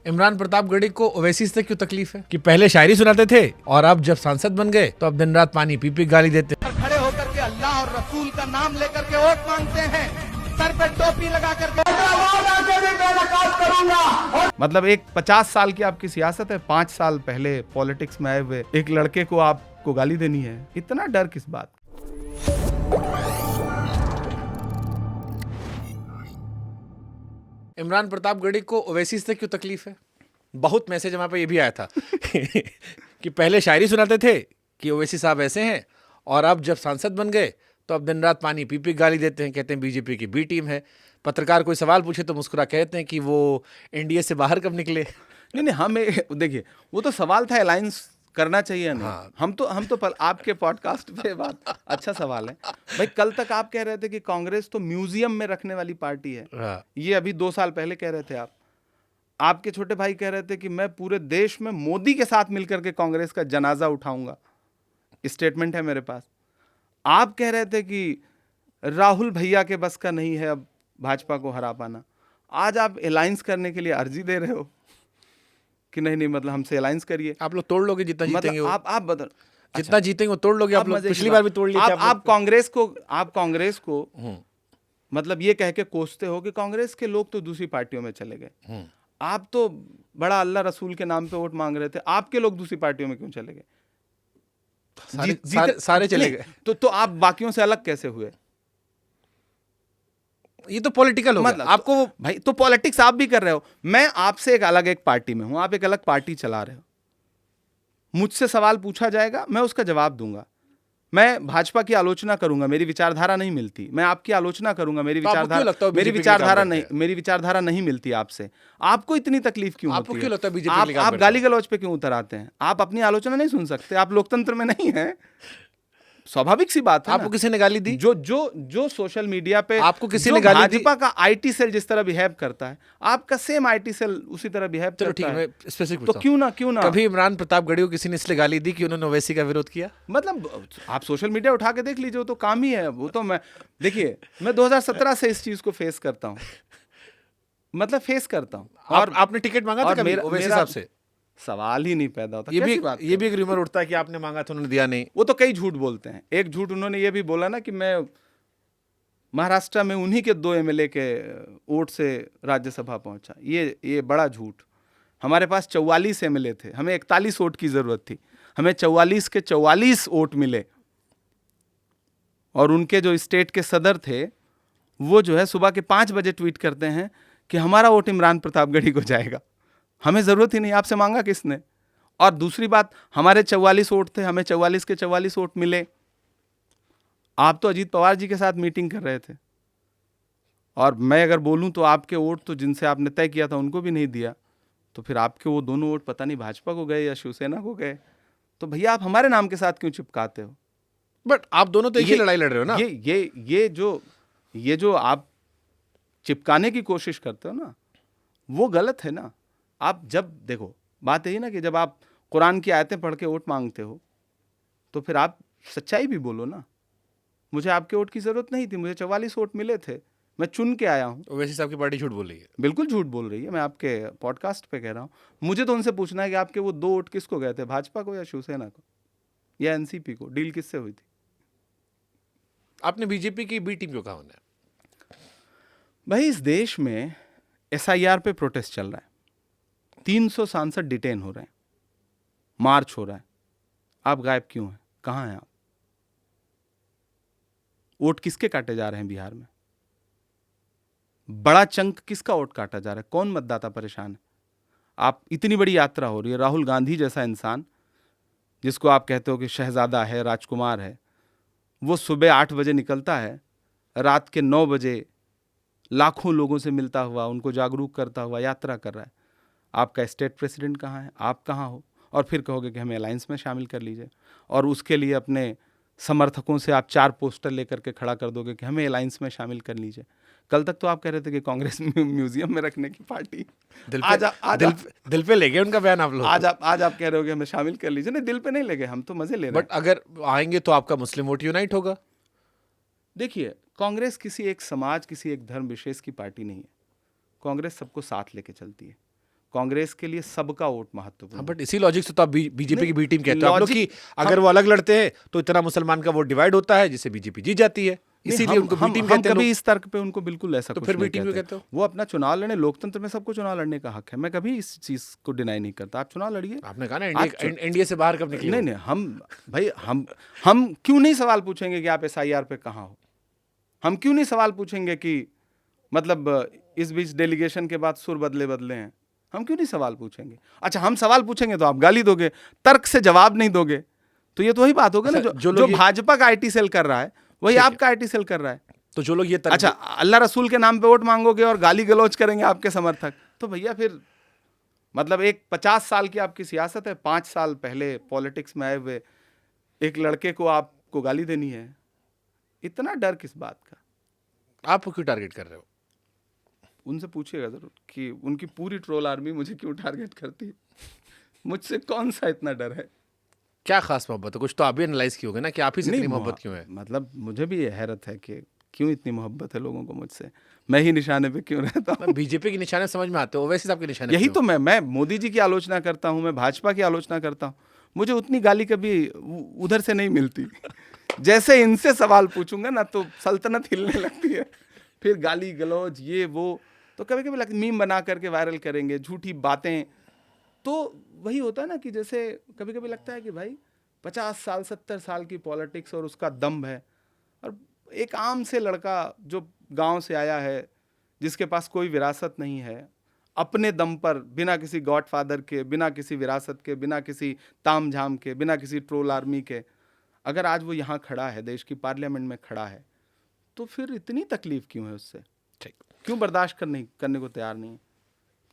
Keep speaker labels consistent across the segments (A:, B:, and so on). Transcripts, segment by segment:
A: इमरान प्रतापगढ़ी को ओवैसी से क्यों तकलीफ है कि पहले शायरी सुनाते थे और अब जब सांसद बन गए तो अब दिन रात पानी पी पी गाली देते हैं।
B: खड़े होकर के अल्लाह और रसूल का नाम लेकर के वोट मांगते हैं, सर पे टोपी लगा करके
C: मतलब एक 50 साल की आपकी सियासत है, 5 साल पहले पॉलिटिक्स में आए हुए एक लड़के को आपको गाली देनी है, इतना डर किस बात?
A: इमरान प्रतापगढ़ी को ओवैसी से क्यों तकलीफ है? बहुत मैसेज हमारे पे ये भी आया था कि पहले शायरी सुनाते थे कि ओवैसी साहब ऐसे हैं और अब जब सांसद बन गए तो अब दिन रात पानी पी पी गाली देते हैं, कहते हैं बीजेपी की बी टीम है। पत्रकार कोई सवाल पूछे तो मुस्कुरा कहते हैं कि वो एनडीए से बाहर कब निकले।
C: नहीं हमें देखिए, वो तो सवाल था अलायंस करना चाहिए ना।
A: हाँ।
C: हम तो आपके पॉडकास्ट पे बात अच्छा सवाल है भाई। कल तक आप कह रहे थे कि कांग्रेस तो म्यूजियम में रखने वाली पार्टी है।
A: हाँ।
C: ये अभी 2 साल पहले कह रहे थे आप। आपके छोटे भाई कह रहे थे कि मैं पूरे देश में मोदी के साथ मिलकर के कांग्रेस का जनाजा उठाऊंगा। स्टेटमेंट है मेरे पास। आप कह रहे थे कि राहुल भैया के बस का नहीं है अब भाजपा को हरा पाना। आज आप अलायंस करने के लिए अर्जी दे रहे हो कि नहीं मतलब हमसे अलायंस करिए।
A: आप लोग तोड़ लोगे जितना जीतेंगे वो।
C: आप बदल
A: जितना जीतेंगे वो तोड़ लोगे आप लोग। पिछली बार भी तोड़ लिए थे
C: आप कांग्रेस को मतलब ये कह के कोसते हो कि कांग्रेस के लोग तो दूसरी पार्टियों में चले गए। आप तो बड़ा अल्लाह रसूल के नाम पे वोट मांग रहे थे, आपके लोग दूसरी पार्टियों में क्यों चले गए?
A: सारे चले गए।
C: तो आप बाकियों से अलग कैसे हुए?
A: ये तो पॉलिटिकल हो
C: मतलब
A: गया। आपको
C: भाई तो पॉलिटिक्स आप भी कर रहे हो। मैं आपसे एक पार्टी में हूं, आप एक अलग पार्टी चला रहे हो। मुझसे सवाल पूछा जाएगा, मैं उसका जवाब दूंगा। मैं भाजपा की आलोचना करूंगा, मेरी विचारधारा नहीं मिलती। मैं आपकी आलोचना करूंगा, मेरी विचारधारा नहीं मिलती आपसे। आपको इतनी तकलीफ क्यों होती है?
A: क्यों लगता है बीजेपी
C: आप गाली गलौज पे क्यों उतर आते हैं? आप अपनी आलोचना नहीं सुन सकते? आप लोकतंत्र में नहीं है? स्वाभाविक सी बात है।
A: आपको किसी ने गाली दी?
C: जो सोशल मीडिया पे
A: आपको किसी ने गाली दी?
C: भाजपा का आईटी सेल जिस तरह बिहेव करता है, आपका सेम आईटी सेल उसी तरह बिहेव करता है।
A: ठीक है, मैं स्पेसिफिक
C: तो क्यों ना
A: कभी इमरान प्रतापगढ़ी को किसी ने इसलिए गाली दी कि उन्होंने ओवैसी का विरोध किया?
C: मतलब आप सोशल मीडिया उठा के देख लीजिए, वो तो काम ही है। वो तो मैं 2017 से इस चीज को फेस करता हूँ, मतलब फेस करता हूँ।
A: और आपने टिकट मांगा था कभी ओवैसी साहब से?
C: सवाल ही नहीं पैदा होता।
A: ये भी एक रूमर उठता है कि आपने मांगा था, उन्होंने दिया नहीं।
C: वो तो कई झूठ बोलते हैं। एक झूठ उन्होंने ये भी बोला ना कि मैं महाराष्ट्र में उन्हीं के 2 एमएलए के वोट से राज्यसभा पहुंचा। ये बड़ा झूठ। हमारे पास 44 एमएलए थे, हमें 41 वोट की जरूरत थी, हमें 44 के 44 वोट मिले। और उनके जो स्टेट के सदर थे वो जो है सुबह के 5 बजे ट्वीट करते हैं कि हमारा वोट इमरान प्रतापगढ़ी को जाएगा। हमें जरूरत ही नहीं, आपसे मांगा किसने? और दूसरी बात, हमारे 44 वोट थे, हमें 44 के 44 वोट मिले। आप तो अजीत पवार जी के साथ मीटिंग कर रहे थे, और मैं अगर बोलूं तो आपके वोट तो जिनसे आपने तय किया था उनको भी नहीं दिया। तो फिर आपके वो दोनों वोट पता नहीं भाजपा को गए या शिवसेना को गए। तो भैया आप हमारे नाम के साथ क्यों चिपकाते हो?
A: बट आप दोनों तो एक ही लड़ाई लड़ रहे हो ना।
C: ये जो आप चिपकाने की कोशिश करते हो ना, वो गलत है ना। आप जब देखो, बात यही ना कि जब आप कुरान की आयतें पढ़ के वोट मांगते हो तो फिर आप सच्चाई भी बोलो ना। मुझे आपके वोट की जरूरत नहीं थी, मुझे 44 वोट मिले थे, मैं चुन के आया हूं।
A: ओवैसी साहब की पार्टी झूठ बोल रही है?
C: बिल्कुल झूठ बोल रही है। मैं आपके पॉडकास्ट पे कह रहा हूं। मुझे तो उनसे पूछना है कि आपके वो 2 वोट किसको गए थे, भाजपा को या शिवसेना को या एनसीपी को? डील किससे हुई थी?
A: आपने बीजेपी की बी टीम क्यों कहा उन्हें?
C: भाई इस देश में एसआईआर पे प्रोटेस्ट चल रहा है, 300 सांसद डिटेन हो रहे हैं, मार्च हो रहा है। आप गायब क्यों हैं? कहां हैं आप? वोट किसके काटे जा रहे हैं बिहार में? बड़ा चंक किसका वोट काटा जा रहा है? कौन मतदाता परेशान है? आप इतनी बड़ी यात्रा हो रही है, राहुल गांधी जैसा इंसान जिसको आप कहते हो कि शहजादा है, राजकुमार है, वो सुबह 8 बजे निकलता है, रात के 9 बजे लाखों लोगों से मिलता हुआ, उनको जागरूक करता हुआ यात्रा कर रहा है। आपका स्टेट प्रेसिडेंट कहाँ है? आप कहाँ हो? और फिर कहोगे कि हमें अलायंस में शामिल कर लीजिए, और उसके लिए अपने समर्थकों से आप 4 पोस्टर लेकर के खड़ा कर दोगे कि हमें अलायंस में शामिल कर लीजिए। कल तक तो आप कह रहे थे कि कांग्रेस म्यूजियम में रखने की पार्टी।
A: दिल पे ले गए उनका बयान आप लोग।
C: आज आप कह रहे हो कि हमें शामिल कर लीजिए। नहीं, दिल पे नहीं ले गए, हम तो मजे ले रहे हैं।
A: बट अगर आएंगे तो आपका मुस्लिम वोट यूनाइट होगा।
C: देखिए, कांग्रेस किसी एक समाज, किसी एक धर्म विशेष की पार्टी नहीं है। कांग्रेस सबको साथ लेके चलती है। कांग्रेस के लिए सबका वोट महत्वपूर्ण
A: हाँ,
C: है।
A: बट इसी लॉजिक से तो आप बीजेपी की बी टीम कहते हो आप लोग कि
C: लॉजिक-
A: अगर वो अलग लड़ते हैं तो इतना मुसलमान का वोट डिवाइड होता है जिससे बीजेपी जीत जाती है,
C: नहीं,
A: इसीलिए उनको बी टीम
C: हम
A: कहते हैं
C: कभी
A: लोग।
C: इस तर्क पे उनको बिल्कुल ऐसा
A: तो
C: कुछ
A: फिर
C: नहीं
A: बी टीम क्यों कहते हो?
C: वो अपना चुनाव लड़ने, लोकतंत्र में सबको चुनाव लड़ने का हक है, मैं कभी इस चीज को डिनाई नहीं करता। आप चुनाव लड़िए।
A: आपने कहा ना
C: आप
A: एनडीए से बाहर कब निकले
C: नहीं
A: हो?
C: नहीं, हम क्यों नहीं सवाल पूछेंगे कि आप एसआईआर पे कहाँ हो? हम क्यों नहीं सवाल पूछेंगे कि मतलब इस बीच डेलीगेशन के बाद सुर बदले हैं? हम क्यों नहीं सवाल पूछेंगे? अच्छा, हम सवाल पूछेंगे तो आप गाली दोगे, तर्क से जवाब नहीं दोगे, तो ये तो वही बात होगी ना,
A: अच्छा,
C: जो भाजपा का आईटी सेल कर रहा है वही आपका आईटी सेल कर रहा है।
A: तो जो लोग ये
C: अच्छा, अल्लाह रसूल के नाम पे वोट मांगोगे और गाली गलौज करेंगे आपके समर्थक, तो भैया फिर मतलब एक 50 साल की आपकी सियासत है, 5 साल पहले पॉलिटिक्स में आए हुए एक लड़के को आपको गाली देनी है, इतना डर किस बात का?
A: आप क्यों टारगेट कर रहे हो?
C: उनसे पूछिएगा जरूर कि उनकी पूरी ट्रोल आर्मी मुझे क्यों टारगेट करती है, मुझसे कौन सा इतना डर है?
A: क्या खास मोहब्बत है? कुछ तो आप भी एनालाइज किए होगे ना कि आप ही से इतनी
C: नहीं,
A: मोहब्बत क्यों है?
C: मतलब मुझे भी ये हैरत है कि क्यों इतनी मोहब्बत है लोगों को मुझसे, मैं ही निशाने पे क्यों रहता हूँ?
A: बीजेपी के निशाने समझ में आते हो, ओवैसी साहब के निशाने
C: यही
A: क्यों?
C: तो मैं मोदी जी की आलोचना करता हूँ, मैं भाजपा की आलोचना करता हूँ, मुझे उतनी गाली कभी उधर से नहीं मिलती। जैसे इनसे सवाल पूछूंगा ना तो सल्तनत हिलने लगती है, फिर गाली गलौज ये वो, तो कभी कभी लगता मीम बना करके वायरल करेंगे झूठी बातें, तो वही होता है ना कि जैसे कभी कभी लगता है कि भाई 50 साल 70 साल की पॉलिटिक्स और उसका दम है, और एक आम से लड़का जो गांव से आया है, जिसके पास कोई विरासत नहीं है, अपने दम पर बिना किसी गॉडफादर के, बिना किसी विरासत के, बिना किसी ताम झाम के, बिना किसी ट्रोल आर्मी के, अगर आज वो यहाँ खड़ा है, देश की पार्लियामेंट में खड़ा है, तो फिर इतनी तकलीफ क्यों है उससे?
A: ठीक।
C: क्यों बर्दाश्त करने को तैयार नहीं है?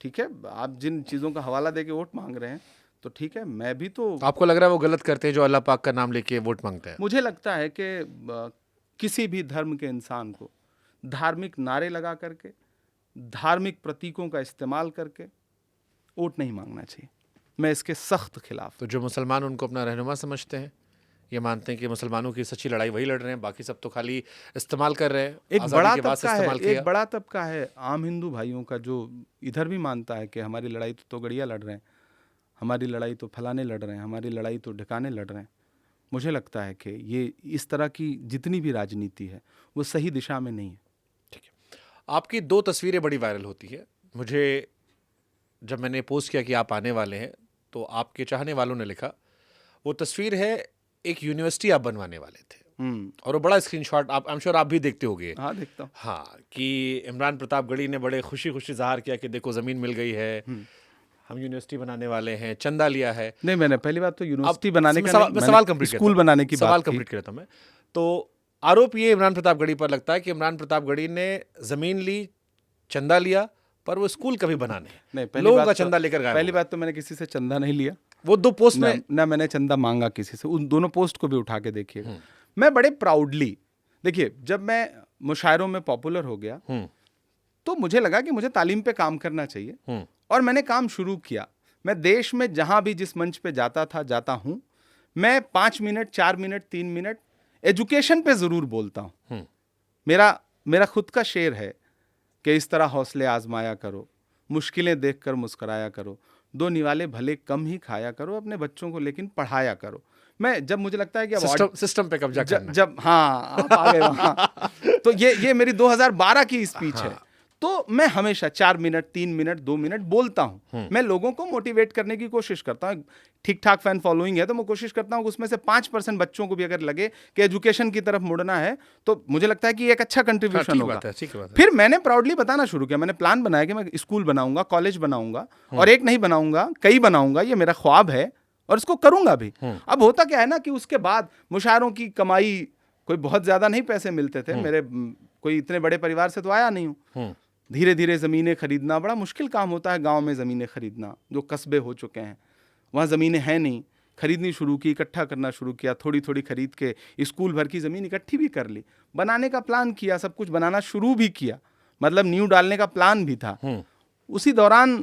C: ठीक है, आप जिन चीज़ों का हवाला दे के वोट मांग रहे हैं तो ठीक है, मैं भी तो,
A: आपको लग रहा है वो गलत करते हैं जो अल्लाह पाक का नाम लेके वोट मांगते हैं?
C: मुझे लगता है कि किसी भी धर्म के इंसान को धार्मिक नारे लगा करके, धार्मिक प्रतीकों का इस्तेमाल करके वोट नहीं मांगना चाहिए। मैं इसके सख्त खिलाफ।
A: तो जो मुसलमान उनको अपना रहनुमा समझते हैं, ये मानते हैं कि मुसलमानों की सच्ची लड़ाई वही लड़ रहे हैं, बाकी सब तो खाली इस्तेमाल कर रहे हैं।
C: एक
A: आज़ादी
C: बड़ा
A: के बाद से
C: तबका है,
A: इस्तेमाल किया।
C: एक बड़ा तबका है आम हिंदू भाइयों का जो इधर भी मानता है कि हमारी लड़ाई तो गड़िया लड़ रहे हैं, हमारी लड़ाई तो फलाने लड़ रहे हैं, हमारी लड़ाई तो ढिकाने लड़ रहे हैं। मुझे लगता है कि ये इस तरह की जितनी भी राजनीति है वो सही दिशा में नहीं है।
A: ठीक है, आपकी 2 तस्वीरें बड़ी वायरल होती है। मुझे जब मैंने पोस्ट किया कि आप आने वाले हैं, तो आपके चाहने वालों ने लिखा, वो तस्वीर है एक यूनिवर्सिटी आप बनवाने वाले थे, और वो बड़ा स्क्रीनशॉट आप, आई एम श्योर आप भी देखते होंगे।
C: हाँ, देखता हूँ।
A: हाँ, कि इमरान प्रतापगढ़ी ने बड़े खुशी खुशी ज़ाहिर किया कि देखो ज़मीन मिल गई है, हम यूनिवर्सिटी बनाने वाले हैं, चंदा लिया है।
C: नहीं, मैंने पहली बात तो यूनिवर्सिटी
A: अब
C: बनाने का
A: मैं सवाल कंप्लीट
C: स्कूल बनाने की
A: सवाल
C: बात की।
A: कंप्लीट कर रहा था मैं। तो आरोप ये इमरान प्रतापगढ़ी पर लगता है कि इमरान प्रतापगढ़ी ने जमीन ली, चंदा लिया, पर वो स्कूल कभी बनाने
C: नहीं, पहली
A: लोगों
C: बात
A: का
C: तो-
A: चंदा लेकर गायब
C: पहली
A: हो गए।
C: बात तो मैंने किसी से चंदा नहीं लिया,
A: वो 2 पोस्ट में
C: ना मैंने चंदा मांगा किसी से। उन दोनों पोस्ट को भी उठा के देखिएगा। मैं बड़े प्राउडली, देखिए, जब मैं मुशायरों में पॉपुलर हो गया तो मुझे लगा कि मुझे तालीम पे काम करना चाहिए, और मैंने काम शुरू किया। मैं देश में जहां भी जिस मंच पे जाता हूं, मैं 5 मिनट 4 मिनट 3 मिनट एजुकेशन पे जरूर बोलता हूं। मेरा खुद का शेर है कि इस तरह हौसले आजमाया करो, मुश्किलें देखकर मुस्कुराया करो, 2 निवाले भले कम ही खाया करो, अपने बच्चों को लेकिन पढ़ाया करो। मैं जब मुझे लगता है कि अब
A: सिस्टम पे कब्जा करना।
C: जब हाँ, आप आ गए वहां, तो ये मेरी 2012 की स्पीच है। तो मैं हमेशा 4 मिनट 3 मिनट 2 मिनट बोलता हूं। मैं लोगों को मोटिवेट करने की कोशिश करता हूं। ठीक ठाक फैन फॉलोइंग है तो मैं कोशिश करता हूं कि उसमें से 5% बच्चों को भी अगर लगे कि एजुकेशन की तरफ मुड़ना है, तो मुझे लगता है कि ये एक अच्छा कंट्रीब्यूशन होगा।
A: ठीक बात है।
C: फिर मैंने प्राउडली बताना शुरू किया। मैंने प्लान बनाया कि मैं स्कूल बनाऊंगा, कॉलेज बनाऊंगा, और एक नहीं बनाऊंगा, कई बनाऊंगा। ये मेरा ख्वाब है और इसको करूंगा भी। अब होता क्या है ना कि उसके बाद मुशायरों की कमाई, कोई बहुत ज्यादा नहीं पैसे मिलते थे, मेरे कोई इतने बड़े परिवार से तो आया नहीं हूँ। धीरे धीरे ज़मीनें खरीदना बड़ा मुश्किल काम होता है। गांव में ज़मीनें खरीदना, जो कस्बे हो चुके हैं वहाँ ज़मीनें हैं नहीं, खरीदनी शुरू की, इकट्ठा करना शुरू किया, थोड़ी थोड़ी खरीद के स्कूल भर की ज़मीन इकट्ठी भी कर ली, बनाने का प्लान किया, सब कुछ बनाना शुरू भी किया, मतलब न्यू डालने का प्लान भी था। उसी दौरान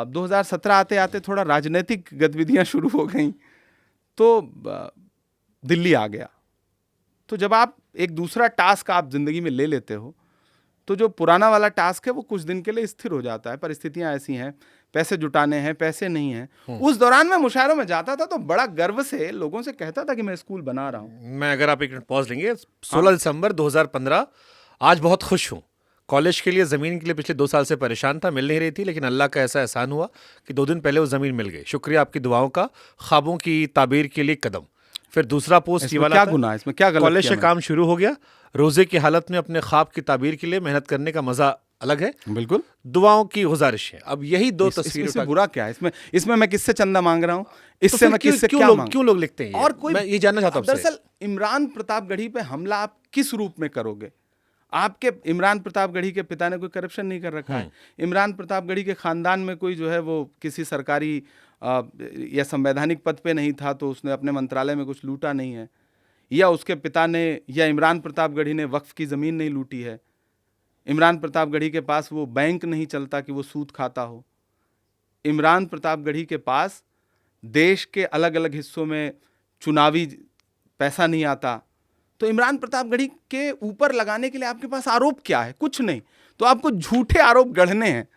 C: 2017 आते आते थोड़ा राजनीतिक गतिविधियाँ शुरू हो गई, तो दिल्ली आ गया। तो जब आप एक दूसरा टास्क आप ज़िंदगी में ले लेते हो, तो जो पुराना वाला टास्क है वो कुछ दिन के लिए स्थिर हो जाता है। परिस्थितियां ऐसी हैं, पैसे जुटाने हैं, पैसे नहीं हैं। उस दौरान मैं मुशायरों में जाता था तो बड़ा गर्व से लोगों से कहता था कि मैं स्कूल बना रहा हूँ।
A: मैं अगर आप एक मिनट पॉज लेंगे, 16 दिसंबर 2015, आज बहुत खुश हूँ। कॉलेज के लिए ज़मीन के लिए पिछले 2 साल से परेशान था, मिल नहीं रही थी, लेकिन अल्लाह का ऐसा एहसान हुआ कि 2 दिन पहले वो ज़मीन मिल गई। शुक्रिया आपकी दुआओं का, ख्वाबों की ताबीर के लिए कदम। फिर दूसरा पोस्ट ये
C: इसमें
A: वाला
C: क्या
A: था,
C: गुनाह है? इसमें क्या गलत
A: कॉलेज
C: किया
A: से
C: मैंने?
A: काम शुरू हो गया, रोजे की हालत में अपने ख्वाब की ताबीर के लिए मेहनत करने का मजा अलग है,
C: बिल्कुल।
A: दुआओं की गुजारिश है। अब यही दो
C: इसमें
A: तस्वीरें
C: से
A: उठा-
C: बुरा क्या है? इसमें मैं किससे चंदा मांग रहा हूँ?
A: तो
C: इससे
A: फिर
C: मैं किससे क्या
A: क्यों लोग लिखते हैं ये?
C: और कोई
A: मैं ये जानना चाहता हूँ आपसे।
C: दरअसल इमरान प्रतापगढ़ी पे हमला आप किस रूप में करोगे? आपके इमरान प्रतापगढ़ी के पिता ने कोई करप्शन नहीं कर रखा है। इमरान प्रतापगढ़ी के खानदान में कोई जो है वो किसी सरकारी या संवैधानिक पद पे नहीं था तो उसने अपने मंत्रालय में कुछ लूटा नहीं है, या उसके पिता ने या इमरान प्रतापगढ़ी ने वक्फ की ज़मीन नहीं लूटी है। इमरान प्रतापगढ़ी के पास वो बैंक नहीं चलता कि वो सूद खाता हो। इमरान प्रतापगढ़ी के पास देश के अलग अलग हिस्सों में चुनावी पैसा नहीं आता। तो इमरान प्रतापगढ़ी के ऊपर लगाने के लिए आपके पास आरोप क्या है? कुछ नहीं। तो आपको झूठे आरोप गढ़ने हैं।